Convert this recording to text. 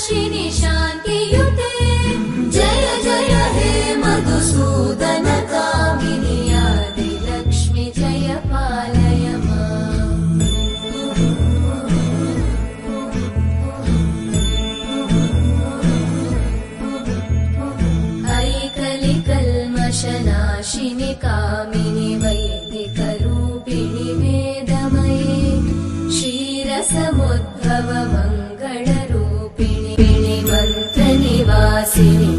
वर्षिणि शान्तियुते जय जय हे मधुसूदन कामिनि आदिलक्ष्मि जय पालय माम् ऐकलिकल्मषनाशिनि कामिनि वैदिकरूपिणि वेदमये क्षीरसमुद्भव मङ्गलरूपिणि मन्त्रनिवासिनि